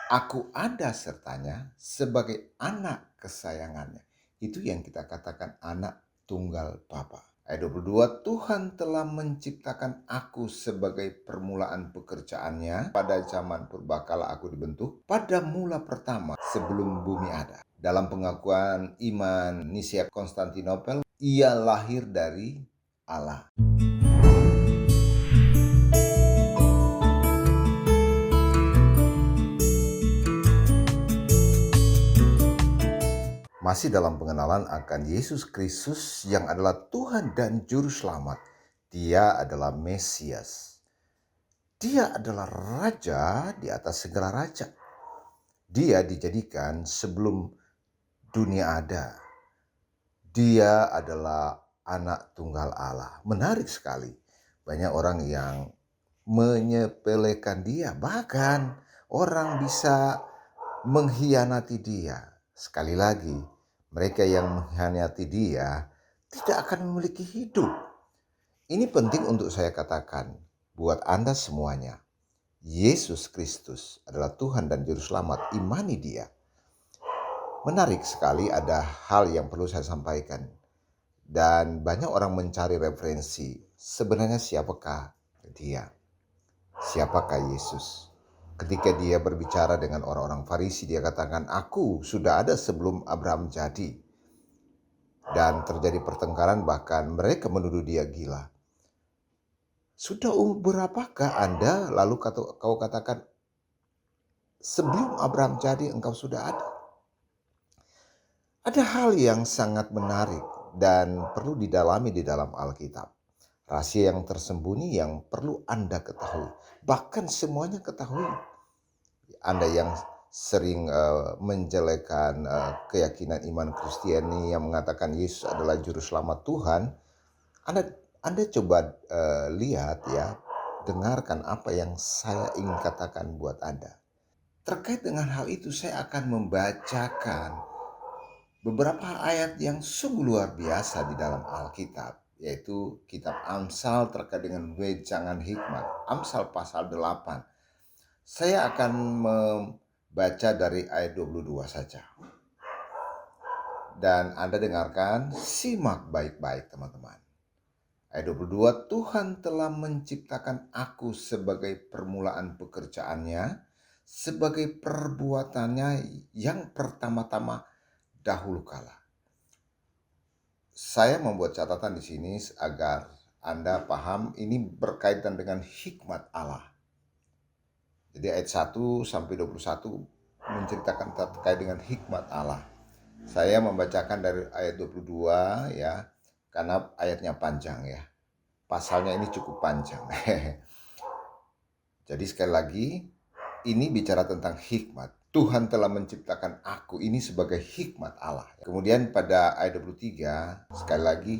Aku ada sertanya sebagai anak kesayangannya. Itu yang kita katakan anak tunggal Bapa. Ayat 22, Tuhan telah menciptakan aku sebagai permulaan pekerjaannya. Pada zaman purbakala aku dibentuk. Pada mula pertama sebelum bumi ada. Dalam pengakuan iman Nisia Konstantinopel, ia lahir dari Allah. Masih dalam pengenalan akan Yesus Kristus yang adalah Tuhan dan Juru Selamat. Dia adalah Mesias. Dia adalah Raja di atas segala raja. Dia dijadikan sebelum dunia ada. Dia adalah anak tunggal Allah. Menarik sekali. Banyak orang yang menyepelekan dia. Bahkan orang bisa mengkhianati dia. Sekali lagi, mereka yang mengkhianati dia tidak akan memiliki hidup. Ini penting untuk saya katakan buat Anda semuanya. Yesus Kristus adalah Tuhan dan Juru Selamat. Imani dia. Menarik sekali, ada hal yang perlu saya sampaikan. Dan banyak orang mencari referensi. Sebenarnya siapakah dia? Siapakah Yesus? Ketika dia berbicara dengan orang-orang Farisi, dia katakan, aku sudah ada sebelum Abraham jadi. Dan terjadi pertengkaran, bahkan mereka menuduh dia gila. Sudah berapakah Anda lalu kau katakan, sebelum Abraham jadi engkau sudah ada? Ada hal yang sangat menarik dan perlu didalami di dalam Alkitab. Rahasia yang tersembunyi yang perlu Anda ketahui. Bahkan semuanya ketahui. Anda yang sering menjelekkan keyakinan iman Kristiani yang mengatakan Yesus adalah juru selamat Tuhan, Anda coba lihat ya, dengarkan apa yang saya ingin katakan buat Anda. Terkait dengan hal itu saya akan membacakan beberapa ayat yang sungguh luar biasa di dalam Alkitab, yaitu kitab Amsal terkait dengan wejangan hikmat, Amsal pasal 8. Saya akan membaca dari ayat 22 saja. Dan Anda dengarkan, simak baik-baik teman-teman. Ayat 22, Tuhan telah menciptakan aku sebagai permulaan pekerjaannya, sebagai perbuatannya yang pertama-tama dahulu kala. Saya membuat catatan di sini agar Anda paham ini berkaitan dengan hikmat Allah. Jadi ayat 1 sampai 21 menceritakan terkait dengan hikmat Allah. Saya membacakan dari ayat 22 ya, karena ayatnya panjang ya. Pasalnya ini cukup panjang. Jadi sekali lagi, ini bicara tentang hikmat. Tuhan telah menciptakan aku, ini sebagai hikmat Allah. Kemudian pada ayat 23, sekali lagi,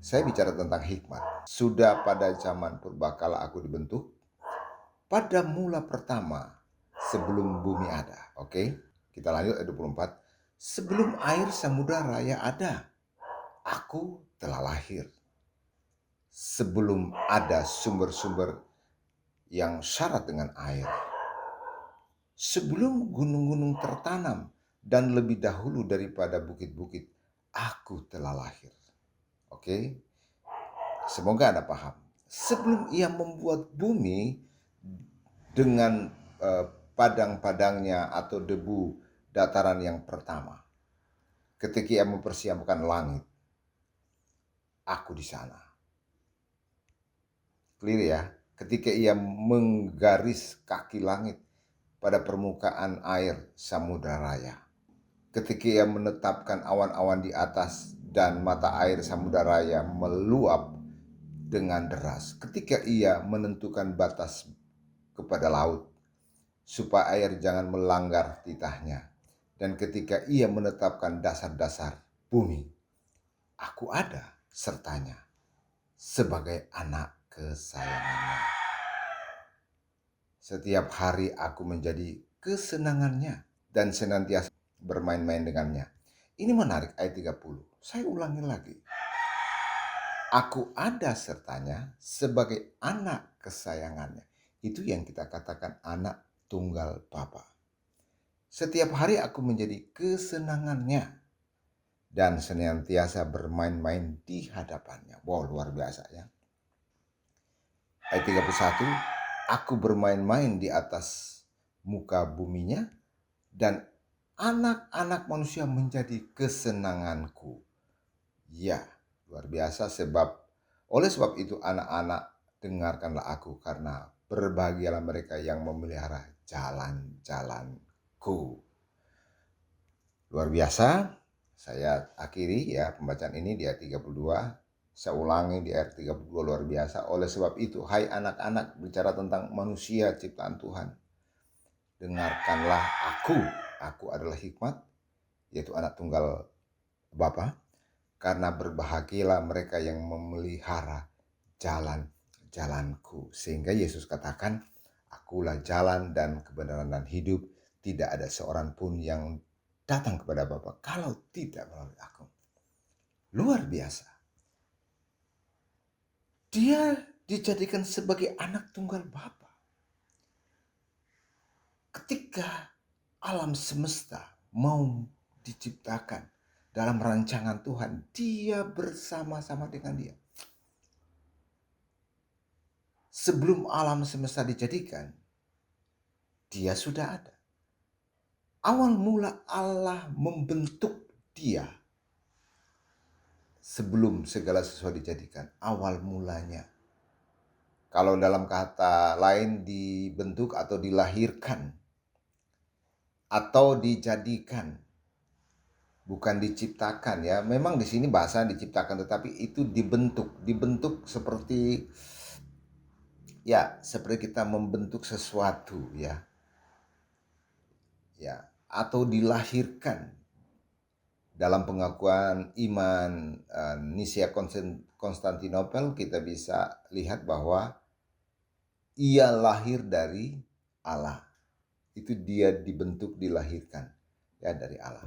saya bicara tentang hikmat. Sudah pada zaman purbakala aku dibentuk, pada mula pertama sebelum bumi ada. Oke, kita lanjut ayat 24. Sebelum air samudra raya ada, aku telah lahir. Sebelum ada sumber-sumber yang syarat dengan air. Sebelum gunung-gunung tertanam dan lebih dahulu daripada bukit-bukit, aku telah lahir. Oke, semoga Anda paham. Sebelum ia membuat bumi dengan padang-padangnya atau debu dataran yang pertama, ketika ia mempersiapkan langit, aku di sana. Clear ya? Ketika ia menggaris kaki langit pada permukaan air samudra raya. Ketika ia menetapkan awan-awan di atas dan mata air samudra raya meluap dengan deras. Ketika ia menentukan batas kepada laut, supaya air jangan melanggar titahnya. Dan ketika ia menetapkan dasar-dasar bumi, aku ada sertanya sebagai anak kesayangannya. Setiap hari aku menjadi kesenangannya dan senantiasa bermain-main dengannya. Ini menarik ayat 30. Saya ulangi lagi. Aku ada sertanya sebagai anak kesayangannya. Itu yang kita katakan anak tunggal Bapa. Setiap hari aku menjadi kesenangannya dan senantiasa bermain-main di hadapannya. Wow, luar biasa ya. Ayat 31, aku bermain-main di atas muka buminya dan anak-anak manusia menjadi kesenanganku. Ya, luar biasa oleh sebab itu anak-anak, dengarkanlah aku, karena berbahagialah mereka yang memelihara jalan-jalanku. Luar biasa. Saya akhiri ya pembacaan ini di ayat 32. Saya ulangi di ayat 32, luar biasa. Oleh sebab itu, hai anak-anak, bicara tentang manusia ciptaan Tuhan, dengarkanlah aku. Aku adalah hikmat, yaitu anak tunggal Bapa. Karena berbahagialah mereka yang memelihara jalan-jalanku. Sehingga Yesus katakan, akulah jalan dan kebenaran dan hidup. Tidak ada seorang pun yang datang kepada Bapa kalau tidak melalui aku. Luar biasa. Dia dijadikan sebagai anak tunggal Bapa. Ketika alam semesta mau diciptakan dalam rancangan Tuhan, dia bersama-sama dengan dia. Sebelum alam semesta dijadikan, dia sudah ada. Awal mula Allah membentuk dia sebelum segala sesuatu dijadikan. Awal mulanya. Kalau dalam kata lain, dibentuk atau dilahirkan atau dijadikan, bukan diciptakan ya. Memang di sini bahasa diciptakan, tetapi itu dibentuk. Dibentuk seperti seperti kita membentuk sesuatu ya. Atau dilahirkan. Dalam pengakuan iman Nisia Konstantinopel, kita bisa lihat bahwa ia lahir dari Allah. Itu dia dibentuk, dilahirkan ya dari Allah.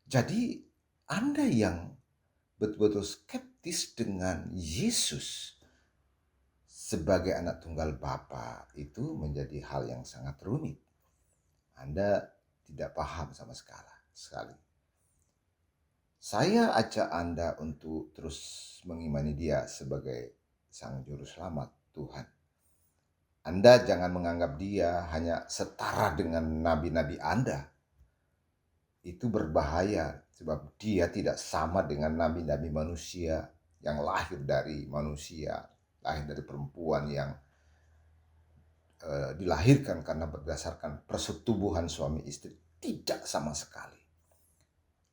Jadi Anda yang betul-betul skeptis dengan Yesus sebagai anak tunggal Bapa, itu menjadi hal yang sangat rumit. Anda tidak paham sama sekali. Saya ajak Anda untuk terus mengimani Dia sebagai Sang Juru Selamat Tuhan. Anda jangan menganggap Dia hanya setara dengan nabi-nabi Anda. Itu berbahaya, sebab Dia tidak sama dengan nabi-nabi manusia yang lahir dari manusia, lahir dari perempuan yang dilahirkan karena berdasarkan persetubuhan suami istri. Tidak sama sekali.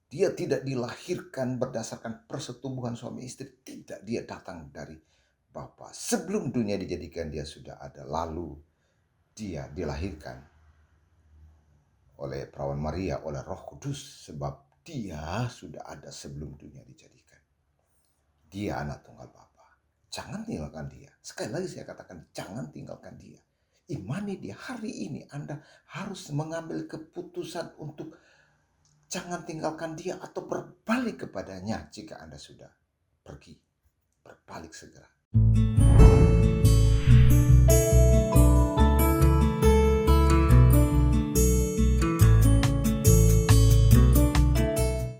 Dia tidak dilahirkan berdasarkan persetubuhan suami istri. Tidak, dia datang dari Bapa. Sebelum dunia dijadikan dia sudah ada. Lalu dia dilahirkan oleh perawan Maria, oleh Roh Kudus. Sebab dia sudah ada sebelum dunia dijadikan. Dia anak tunggal Bapa. Jangan tinggalkan dia. Sekali lagi saya katakan, jangan tinggalkan dia. Imani dia. Hari ini Anda harus mengambil keputusan untuk jangan tinggalkan dia atau berbalik kepadanya jika Anda sudah pergi. Berbalik segera.